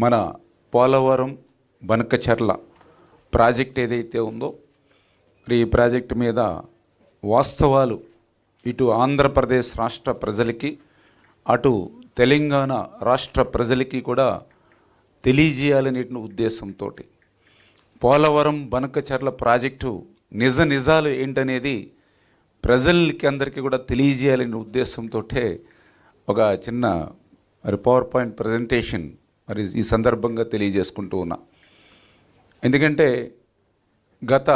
మన పోలవరం బనకచెర్ల ప్రాజెక్ట్ ఏదైతే ఉందో ఈ ప్రాజెక్టు మీద వాస్తవాలు ఇటు ఆంధ్రప్రదేశ్ రాష్ట్ర ప్రజలకి అటు తెలంగాణ రాష్ట్ర ప్రజలకి కూడా తెలియజేయాలనే ఉద్దేశంతో పోలవరం బనకచెర్ల ప్రాజెక్టు నిజాలు ఏంటనేది ప్రజలకి అందరికీ కూడా తెలియజేయాలనే ఉద్దేశంతో ఒక చిన్న పవర్ పాయింట్ ప్రజెంటేషన్ ఈ సందర్భంగా తెలియజేసుకుంటూ ఉన్నా. ఎందుకంటే గత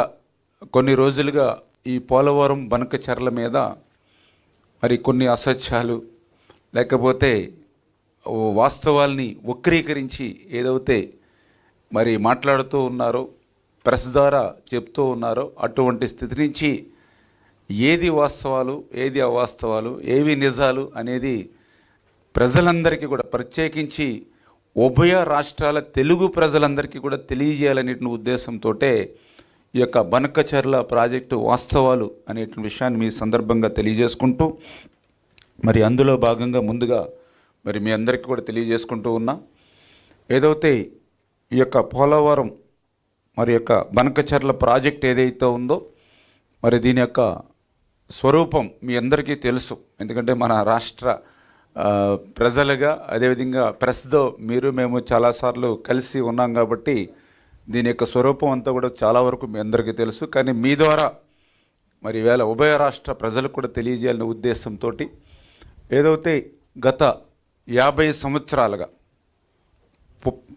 కొన్ని రోజులుగా ఈ పోలవరం బనకచెర్ల మీద కొన్ని అసత్యాలు లేకపోతే వాస్తవాల్ని వక్రీకరించి ఏదైతే మాట్లాడుతూ ఉన్నారో, ప్రెస్ ద్వారా చెప్తూ ఉన్నారో, అటువంటి స్థితి నుంచి ఏది వాస్తవాలు ఏది అవాస్తవాలు ఏవి నిజాలు అనేది ప్రజలందరికీ కూడా ప్రత్యేకించి ఉభయ రాష్ట్రాల తెలుగు ప్రజలందరికీ కూడా తెలియజేయాలనే ఉద్దేశంతో ఈ యొక్క బనకచెర్ల ప్రాజెక్టు వాస్తవాలు అనే విషయాన్ని మీ సందర్భంగా తెలియజేసుకుంటూ అందులో భాగంగా ముందుగా మీ అందరికీ కూడా తెలియజేసుకుంటూ ఉన్నా. ఏదైతే ఈ యొక్క పోలవరం యొక్క బనకచెర్ల ప్రాజెక్ట్ ఏదైతే ఉందో దీని యొక్క స్వరూపం మీ అందరికీ తెలుసు. ఎందుకంటే మన రాష్ట్ర ప్రజలుగా అదేవిధంగా ప్రెస్తో మేము చాలాసార్లు కలిసి ఉన్నాం కాబట్టి దీని యొక్క స్వరూపం అంతా కూడా చాలా వరకు మీ అందరికీ తెలుసు. కానీ మీ ద్వారా ఈవేళ ఉభయ రాష్ట్ర ప్రజలకు కూడా తెలియజేయాలనే ఉద్దేశంతో ఏదైతే గత 50 సంవత్సరాలుగా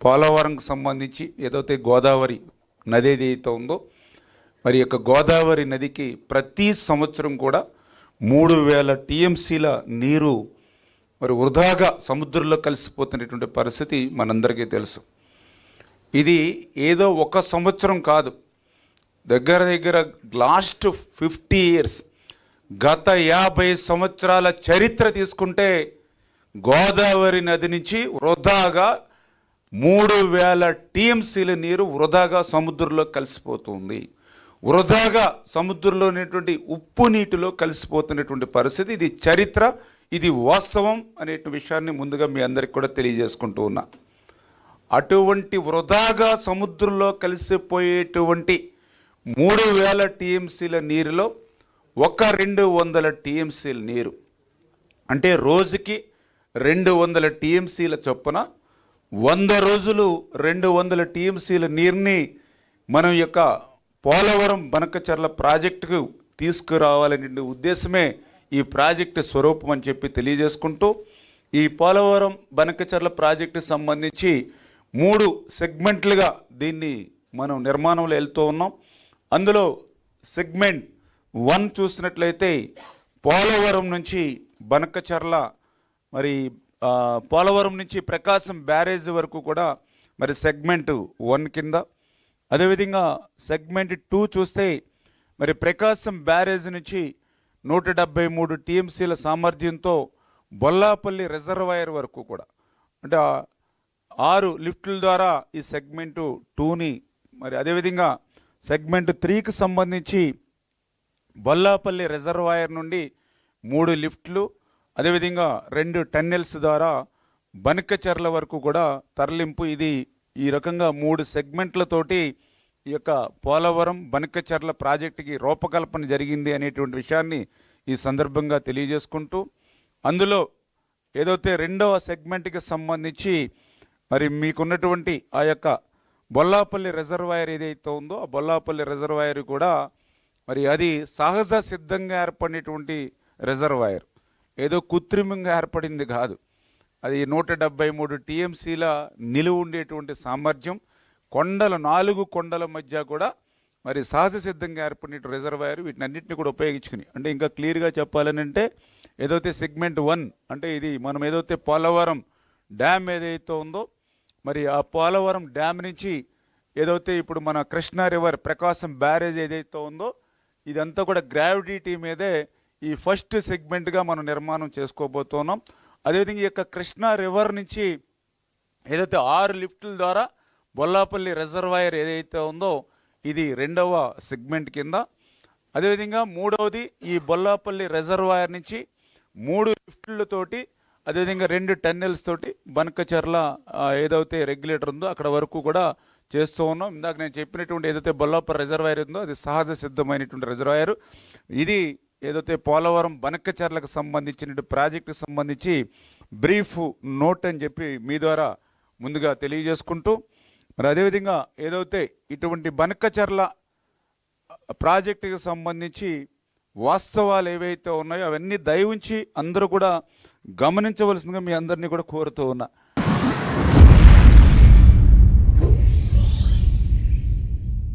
పోలవరంకు సంబంధించి ఏదైతే గోదావరి నది ఏదైతే ఉందో యొక్క గోదావరి నదికి ప్రతి సంవత్సరం కూడా 3000 టీఎంసీల నీరు వృధాగా సముద్రంలో కలిసిపోతున్నటువంటి పరిస్థితి మనందరికీ తెలుసు. ఇది ఏదో ఒక సంవత్సరం కాదు, దగ్గర లాస్ట్ 50 ఇయర్స్ గత 50 సంవత్సరాల చరిత్ర తీసుకుంటే గోదావరి నది నుంచి వృధాగా 3000 టీఎంసీల నీరు వృధాగా సముద్రంలో కలిసిపోతుంది. వృధాగా సముద్రంలో ఉన్నటువంటి ఉప్పు నీటిలో కలిసిపోతున్నటువంటి పరిస్థితి. ఇది చరిత్ర, ఇది వాస్తవం అనే విషయాన్ని ముందుగా మీ అందరికి కూడా తెలియజేసుకుంటూ ఉన్నా. అటువంటి వృధాగా సముద్రంలో కలిసిపోయేటువంటి 3000 టీఎంసీల నీరులో 200 టీఎంసీల నీరు అంటే రోజుకి 200 టీఎంసీల చొప్పున 100 రోజులు 200 టీఎంసీల నీరుని మనం యొక్క పోలవరం బనకచెర్ల ప్రాజెక్టుకు తీసుకురావాలనే ఉద్దేశమే ఈ ప్రాజెక్టు స్వరూపం అని చెప్పి తెలియజేసుకుంటూ, ఈ పోలవరం బనకచెర్ల ప్రాజెక్టు సంబంధించి 3 సెగ్మెంట్లుగా దీన్ని మనం నిర్మాణంలో వెళ్తూ ఉన్నాం. అందులో సెగ్మెంట్ 1 చూసినట్లయితే పోలవరం నుంచి బనకచెర్ల పోలవరం నుంచి ప్రకాశం బ్యారేజ్ వరకు కూడా సెగ్మెంట్ 1 కింద. అదేవిధంగా సెగ్మెంట్ 2 చూస్తే ప్రకాశం బ్యారేజ్ నుంచి 173 టీఎంసీల సామర్థ్యంతో బొల్లాపల్లి రిజర్వాయర్ వరకు కూడా అంటే 6 లిఫ్టుల ద్వారా ఈ సెగ్మెంటు 2ని అదేవిధంగా సెగ్మెంట్ 3కి సంబంధించి బొల్లాపల్లి రిజర్వాయర్ నుండి 3 లిఫ్ట్లు అదేవిధంగా 2 టన్నెల్స్ ద్వారా బనకచెర్ల వరకు కూడా తరలింపు. ఇది ఈ రకంగా 3 సెగ్మెంట్లతోటి ఈ యొక్క పోలవరం బనకచెర్ల ప్రాజెక్టుకి రూపకల్పన జరిగింది అనేటువంటి విషయాన్ని ఈ సందర్భంగా తెలియజేసుకుంటూ, అందులో ఏదైతే 2వ సెగ్మెంట్కి సంబంధించి మీకున్నటువంటి ఆ యొక్క బొల్లాపల్లి రిజర్వాయర్ ఏదైతే ఉందో ఆ బొల్లాపల్లి రిజర్వాయర్ కూడా అది సహజ సిద్ధంగా ఏర్పడినటువంటి రిజర్వాయర్, ఏదో కృత్రిమంగా ఏర్పడింది కాదు. అది 173 టీఎంసీల నిలువ ఉండేటువంటి సామర్థ్యం, 4 కొండల మధ్య కూడా సహజ సిద్ధంగా ఏర్పడిన రిజర్వాయర్. వీటినన్నింటినీ కూడా ఉపయోగించుకుని అంటే ఇంకా క్లియర్గా చెప్పాలని అంటే ఏదైతే సెగ్మెంట్ 1 అంటే ఇది మనం ఏదైతే పోలవరం డ్యామ్ ఏదైతే ఉందో ఆ పోలవరం డ్యామ్ నుంచి ఏదైతే ఇప్పుడు మన కృష్ణా రివర్ ప్రకాశం బ్యారేజ్ ఏదైతే ఉందో ఇదంతా కూడా గ్రావిటీ మీదే ఈ ఫస్ట్ సెగ్మెంట్గా మనం నిర్మాణం చేసుకోబోతున్నాం. అదేవిధంగా ఈ యొక్క కృష్ణా రివర్ నుంచి ఏదైతే 6 లిఫ్టుల ద్వారా బొల్లాపల్లి రిజర్వాయర్ ఏదైతే ఉందో ఇది 2వ సెగ్మెంట్ కింద. అదేవిధంగా 3వది ఈ బొల్లాపల్లి రిజర్వాయర్ నుంచి 3 లిఫ్టులతోటి అదేవిధంగా 2 టన్నెల్స్ తోటి బనకచర్ల ఏదైతే రెగ్యులేటర్ ఉందో అక్కడ వరకు కూడా చేస్తూ ఉన్నాం. ఇందాక నేను చెప్పినటువంటి ఏదైతే బొల్లాపర్ రిజర్వాయర్ ఉందో అది సహజ సిద్ధమైనటువంటి రిజర్వాయర్. ఇది ఏదైతే పోలవరం బనకచర్లకు సంబంధించిన ప్రాజెక్టుకు సంబంధించి బ్రీఫ్ నోట్ అని చెప్పి మీ ద్వారా ముందుగా తెలియజేసుకుంటూ, మరి అదేవిధంగా ఏదైతే ఇటువంటి బనకచర్ల ప్రాజెక్టుకి సంబంధించి వాస్తవాలు ఏవైతే ఉన్నాయో అవన్నీ దయ ఉంచి అందరూ కూడా గమనించవలసిందిగా మీ అందరినీ కూడా కోరుతూ ఉన్నా.